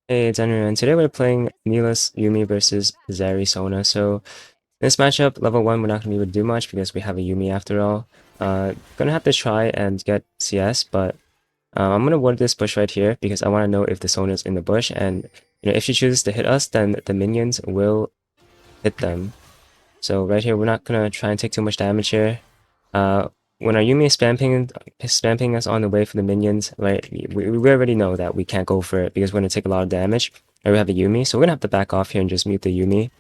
Hey, it's Enryu, and today we're playing Nilah Yuumi versus Zeri Sona. So this matchup, level 1, we're not going to be able to do much because we have a Yuumi after all. Gonna have to try and get CS, but I'm gonna ward this bush right here because I want to know if the Sona is in the bush, and if she chooses to hit us, then the minions will hit them. So right here, we're not gonna try and take too much damage here. Uh, when our Yuumi is spamming us on the way for the minions, right, we already know that we can't go for it because we're gonna take a lot of damage. And we have a Yuumi, so we're gonna have to back off here and just mute the Yuumi.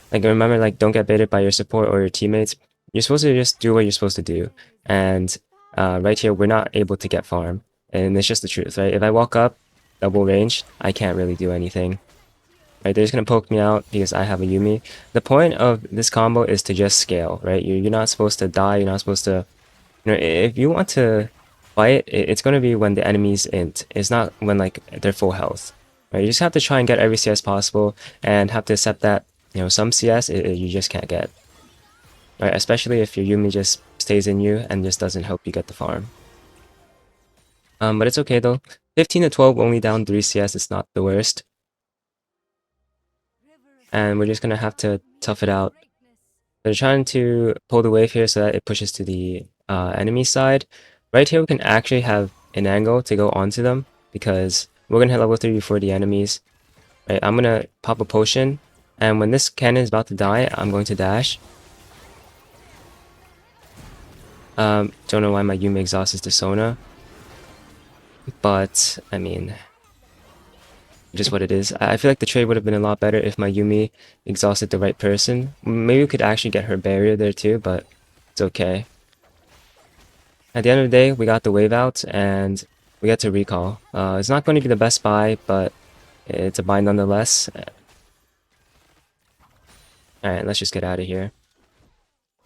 Like remember, like don't get baited by your support or your teammates. You're supposed to just do what you're supposed to do. And right here, we're not able to get farm, and it's just the truth, right? If I walk up double range, I can't really do anything. Right, they're just gonna poke me out because I have a Yuumi. The point of this combo is to just scale, right? You're not supposed to die. You're not supposed to, if you want to fight, it's gonna be when the enemy's int. It's not when like they're full health, right? You just have to try and get every CS possible, and have to accept that some CS you just can't get, right? Especially if your Yuumi just stays in you and just doesn't help you get the farm. But it's okay though. 15 to 12, only down 3 CS. It's not the worst. And we're just gonna have to tough it out. They're trying to pull the wave here so that it pushes to the enemy side. Right here we can actually have an angle to go onto them because we're gonna hit level 3 before the enemies. Right, I'm gonna pop a potion, and when this cannon is about to die, I'm going to dash. Don't know why my Yuumi exhausts the Sona, but I mean, just what it is. I feel like the trade would have been a lot better if my Yuumi exhausted the right person. Maybe we could actually get her barrier there too, but it's okay. At the end of the day, we got the wave out, and we get to recall. It's not going to be the best buy, but it's a buy nonetheless. Alright, let's just get out of here.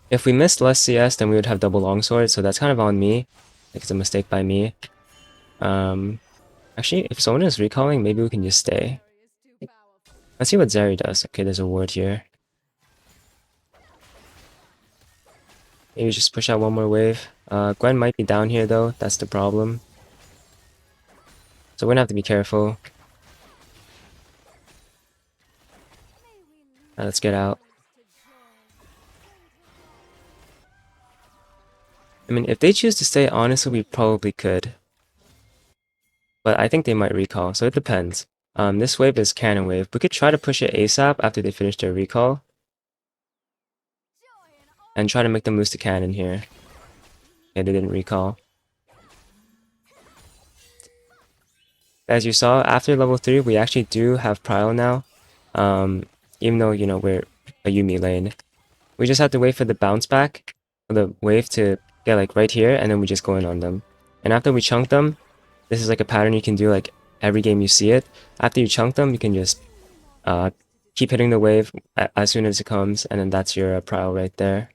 If we missed less CS, then we would have double longsword, so that's kind of on me. Like, it's a mistake by me. Actually, if someone is recalling, maybe we can just stay. Let's see what Zeri does. Okay, there's a ward here. Maybe just push out one more wave. Gwen might be down here though, that's the problem. So we're gonna have to be careful. Let's get out. I mean, if they choose to stay, honestly, we probably could. But I think they might recall, so it depends. This wave is cannon wave. We could try to push it ASAP after they finish their recall. And try to make them lose to cannon here. Okay, they didn't recall. As you saw, after level 3, we actually do have Prio now. Even though, we're a Yuumi lane. We just have to wait for the bounce back, for the wave to get like right here, and then we just go in on them. And after we chunk them, this is like a pattern you can do like every game you see it. After you chunk them, you can just keep hitting the wave as soon as it comes, and then that's your Prio right there.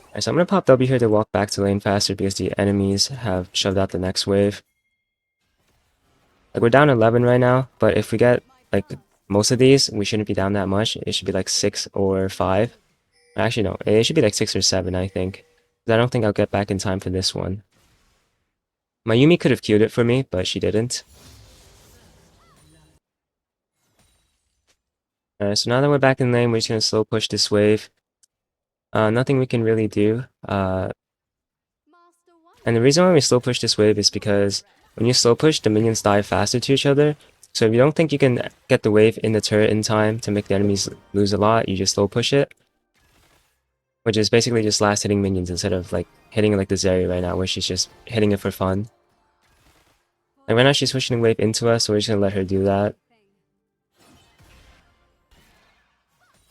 Alright, so I'm gonna pop W here to walk back to lane faster because the enemies have shoved out the next wave. Like we're down 11 right now, but if we get like most of these, we shouldn't be down that much. It should be like 6 or 5. Actually, no, it should be like 6 or 7, I think. I don't think I'll get back in time for this one. My Yuumi could have queued it for me, but she didn't. Alright, so now that we're back in lane, we're just gonna slow push this wave. Nothing we can really do. And the reason why we slow push this wave is because when you slow push, the minions die faster to each other. So if you don't think you can get the wave in the turret in time to make the enemies lose a lot, you just slow push it. Which is basically just last hitting minions instead of like hitting like the Zeri right now, where she's just hitting it for fun. Like right now she's pushing the wave into us, so we're just gonna let her do that.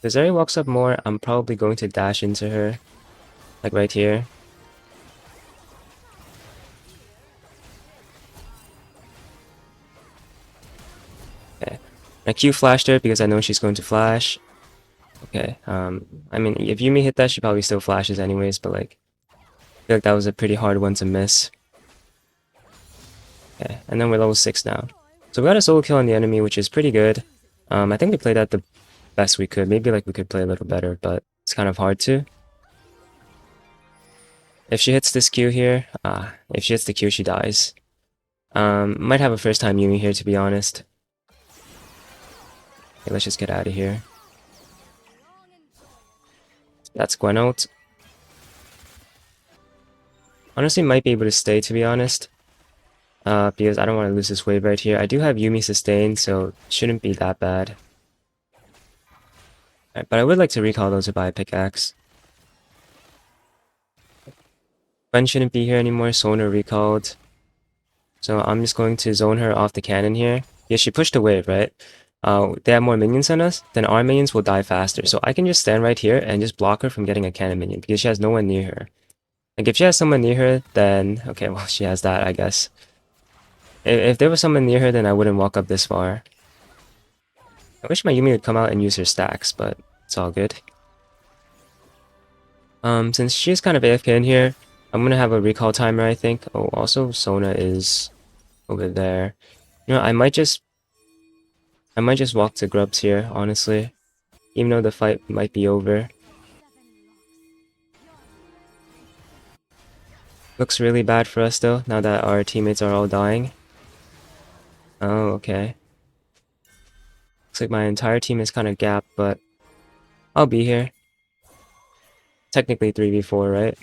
If Zeri walks up more, I'm probably going to dash into her. Like right here. Okay. I Q flashed her because I know she's going to flash. Okay, I mean, if Yuumi hit that, she probably still flashes anyways, but like, I feel like that was a pretty hard one to miss. Okay, and then we're level 6 now. So we got a solo kill on the enemy, which is pretty good. I think we played that the best we could. Maybe like we could play a little better, but it's kind of hard to. If she hits this Q here, if she hits the Q, she dies. Might have a first time Yuumi here, to be honest. Okay, let's just get out of here. That's Gwen ult. Honestly, might be able to stay, to be honest. Because I don't want to lose this wave right here. I do have Yuumi sustained, so shouldn't be that bad. Right, but I would like to recall those to buy a pickaxe. Gwen shouldn't be here anymore. Sona recalled. So I'm just going to zone her off the cannon here. Yeah, she pushed the wave, right? They have more minions than us, then our minions will die faster. So I can just stand right here and just block her from getting a cannon minion because she has no one near her. Like if she has someone near her, then okay, well she has that, I guess. If there was someone near her, then I wouldn't walk up this far. I wish my Yuumi would come out and use her stacks, but it's all good. Since she's kind of AFK in here, I'm gonna have a recall timer, I think. Oh, also Sona is over there. You know, I might just walk to Grubs here, honestly. Even though the fight might be over. Looks really bad for us though, now that our teammates are all dying. Oh, okay. Looks like my entire team is kind of gapped, but I'll be here. Technically 3v4, right?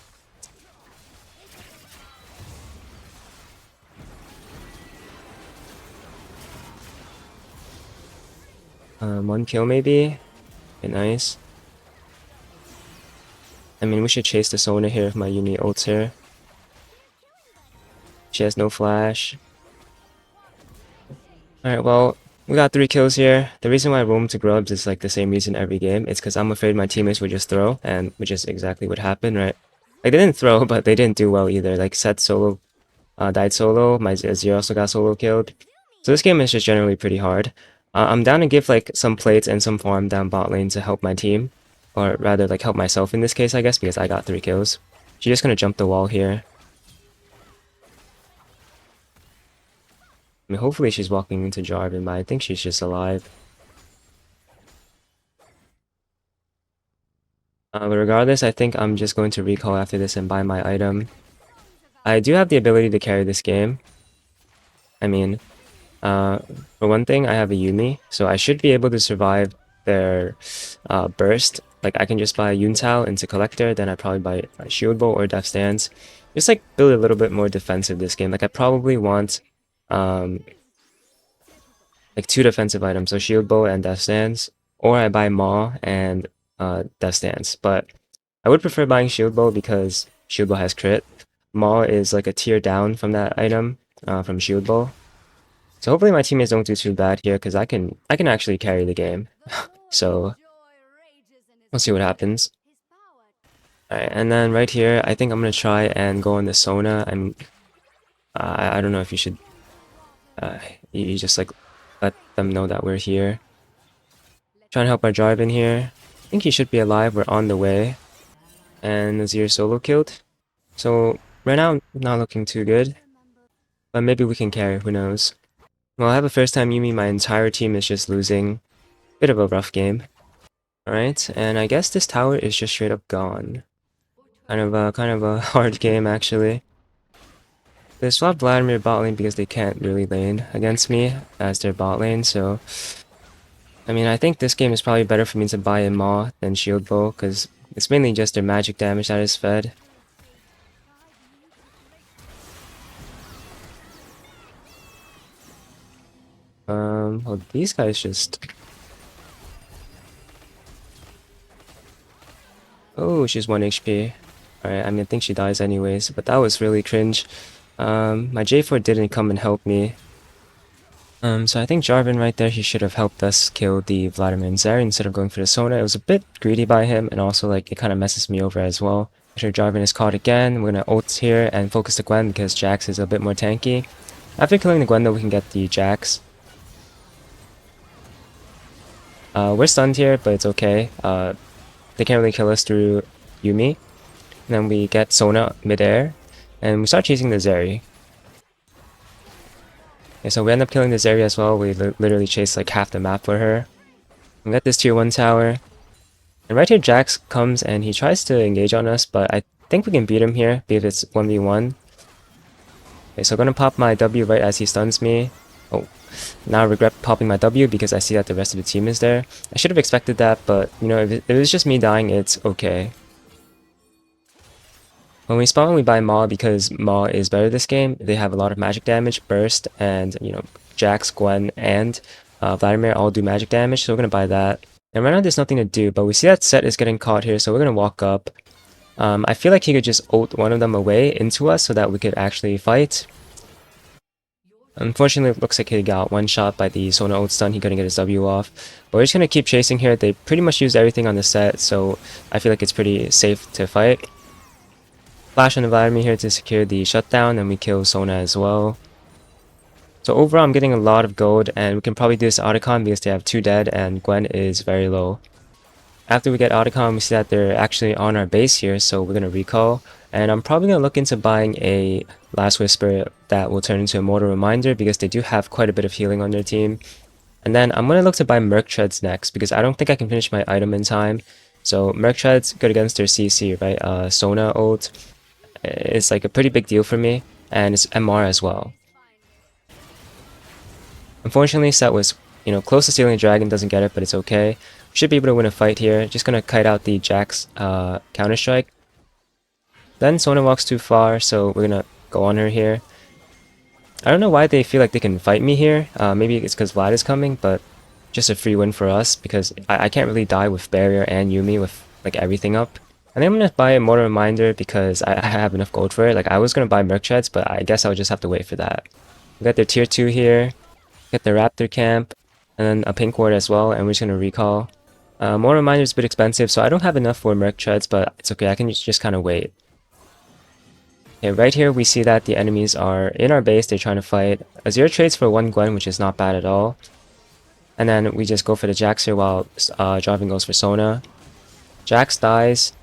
One kill maybe? Okay, nice. I mean, we should chase the Sona here if my Yuumi ults here. She has no flash. Alright, well, we got 3 kills here. The reason why I roam to Grubs is like the same reason every game. It's because I'm afraid my teammates would just throw, and which is exactly what happened, right? Like, they didn't throw, but they didn't do well either. Like, Seth solo died solo. My Azir also got solo killed. So this game is just generally pretty hard. I'm down to give like some plates and some farm down bot lane to help my team. Or rather, like help myself in this case, I guess, because I got 3 kills. She's just gonna jump the wall here. I mean, hopefully she's walking into Jarvan, but I think she's just alive. But regardless, I think I'm just going to recall after this and buy my item. I do have the ability to carry this game. I mean, for one thing, I have a Yuumi, so I should be able to survive their burst. Like, I can just buy Yuntao into Collector, then I probably buy a Shield Bow or Death Stance. Just, like, build a little bit more defensive this game. Like, I probably want, like, 2 defensive items, so Shield Bow and Death Stance. Or I buy Maw and Death Stance. But I would prefer buying Shield Bow because Shield Bow has crit. Maw is, like, a tier down from that item, from Shield Bow. So hopefully my teammates don't do too bad here, because I can actually carry the game. So we'll see what happens. Alright, and then right here, I think I'm gonna try and go on the Sona. I don't know if you should you just like let them know that we're here. Try and help our Jarvan here. I think he should be alive. We're on the way. And Azir solo killed. So right now, not looking too good. But maybe we can carry, who knows. Well, I have a first time Yuumi, my entire team is just losing. Bit of a rough game. Alright, and I guess this tower is just straight up gone. Kind of a hard game actually. They swapped Vladimir bot lane because they can't really lane against me as their bot lane, so I mean I think this game is probably better for me to buy a Maw than Shield Bow, because it's mainly just their magic damage that is fed. Well, these guys just... Oh, she's 1 HP. Alright, I mean, I think she dies anyways, but that was really cringe. My J4 didn't come and help me. So I think Jarvan right there, he should have helped us kill the Vladimir and Zeri instead of going for the Sona. It was a bit greedy by him, and also, like, it kind of messes me over as well. I'm sure Jarvan is caught again. We're gonna ult here and focus the Gwen because Jax is a bit more tanky. After killing the Gwen, though, we can get the Jax. We're stunned here, but it's okay. They can't really kill us through Yuumi. And then we get Sona midair, and we start chasing the Zeri. Okay, so we end up killing the Zeri as well. We literally chase like half the map for her. We get this tier 1 tower. And right here Jax comes and he tries to engage on us, but I think we can beat him here because it's 1v1. Okay, so I'm gonna pop my W right as he stuns me. Oh, now I regret popping my W because I see that the rest of the team is there. I should have expected that, but you know, if it was just me dying, it's okay. When we spawn, we buy Maw because Maw is better this game. They have a lot of magic damage, burst, and you know, Jax, Gwen, and Vladimir all do magic damage, so we're gonna buy that. And right now there's nothing to do, but we see that Set is getting caught here, so we're gonna walk up. I feel like he could just ult one of them away into us so that we could actually fight. Unfortunately, it looks like he got one shot by the Sona ult stun. He couldn't get his W off. But we're just gonna keep chasing here. They pretty much used everything on the Set, so I feel like it's pretty safe to fight. Flash on the Vladimir here to secure the shutdown, and we kill Sona as well. So overall, I'm getting a lot of gold, and we can probably do this Otacon because they have 2 dead, and Gwen is very low. After we get Otacon, we see that they're actually on our base here, so we're going to recall. And I'm probably going to look into buying a Last Whisper that will turn into a Mortal Reminder because they do have quite a bit of healing on their team. And then I'm going to look to buy Merc Treads next because I don't think I can finish my item in time. So Merc Treads, good against their CC, right? Sona ult is like a pretty big deal for me, and it's MR as well. Unfortunately, Set was, you know, close to stealing a dragon, doesn't get it, but it's okay. We should be able to win a fight here. Just gonna kite out the Jax counter-strike. Then Sona walks too far, so we're gonna go on her here. I don't know why they feel like they can fight me here. Maybe it's because Vlad is coming, but just a free win for us because I can't really die with Barrier and Yuumi with like everything up. I think I'm gonna buy a Mortal Reminder because I have enough gold for it. Like I was gonna buy Merc Treads, but I guess I'll just have to wait for that. We got their tier 2 here. Get the Raptor camp, and then a pink ward as well, and we're just gonna recall. Mortal Reminder is a bit expensive, so I don't have enough for Merc Treads, but it's okay, I can just kind of wait. Okay, right here we see that the enemies are in our base, they're trying to fight. Azir trades for 1 Gwen, which is not bad at all. And then we just go for the Jax here while Jarvan goes for Sona. Jax dies.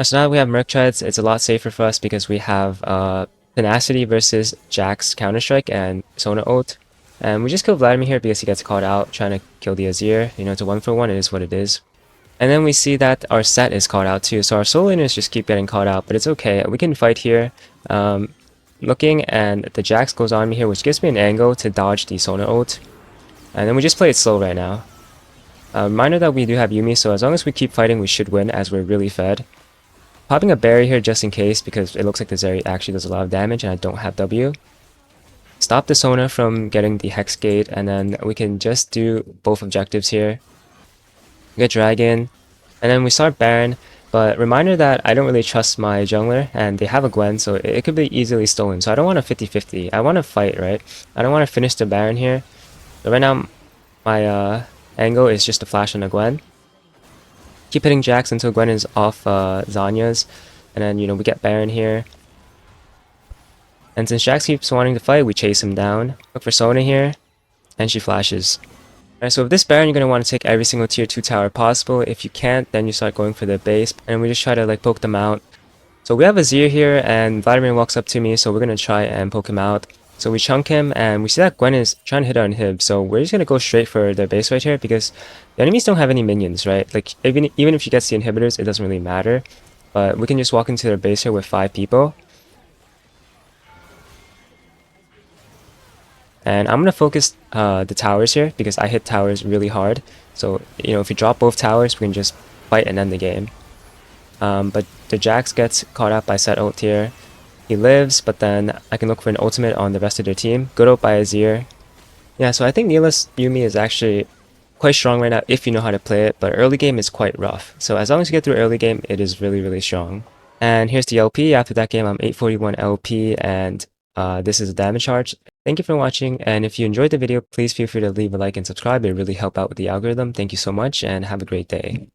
So now we have Merc Treads, it's a lot safer for us because we have Tenacity versus Jax Counter-Strike and Sona ult. And we just kill Vladimir here because he gets caught out trying to kill the Azir. You know, it's a 1-for-1, it is what it is. And then we see that our Set is caught out too. So our solo laners just keep getting caught out, but it's okay. We can fight here. Looking, and the Jax goes on me here, which gives me an angle to dodge the Sona ult. And then we just play it slow right now. Reminder that we do have Yuumi, so as long as we keep fighting, we should win as we're really fed. Popping a berry here just in case because it looks like the Zeri actually does a lot of damage and I don't have W. Stop the Sona from getting the Hex Gate, and then we can just do both objectives here. Get Dragon, and then we start Baron, but reminder that I don't really trust my jungler, and they have a Gwen, so it could be easily stolen. So I don't want a 50-50. I want to fight, right? I don't want to finish the Baron here. So right now, my angle is just to flash on a Gwen. Keep hitting Jax until Gwen is off Zanya's, and then, you know, we get Baron here. And since Jax keeps wanting to fight, we chase him down. Look for Sona here, and she flashes. Alright, so with this Baron, you're going to want to take every single tier 2 tower possible. If you can't, then you start going for the base, and we just try to like poke them out. So we have Azir here, and Vladimir walks up to me, so we're going to try and poke him out. So we chunk him, and we see that Gwen is trying to hit our inhib, so we're just going to go straight for their base right here, because the enemies don't have any minions, right? Like, even if she gets the inhibitors, it doesn't really matter. But we can just walk into their base here with 5 people. And I'm going to focus the towers here because I hit towers really hard. So, you know, if we drop both towers, we can just fight and end the game. But the Jax gets caught out by Set ult here. He lives, but then I can look for an ultimate on the rest of their team. Good ult by Azir. Yeah, so I think Nilah Yuumi is actually quite strong right now if you know how to play it, but early game is quite rough. So as long as you get through early game, it is really, really strong. And here's the LP. After that game, I'm 841 LP, and this is a damage charge. Thank you for watching, and if you enjoyed the video, please feel free to leave a like and subscribe. It really helps out with the algorithm. Thank you so much, and have a great day.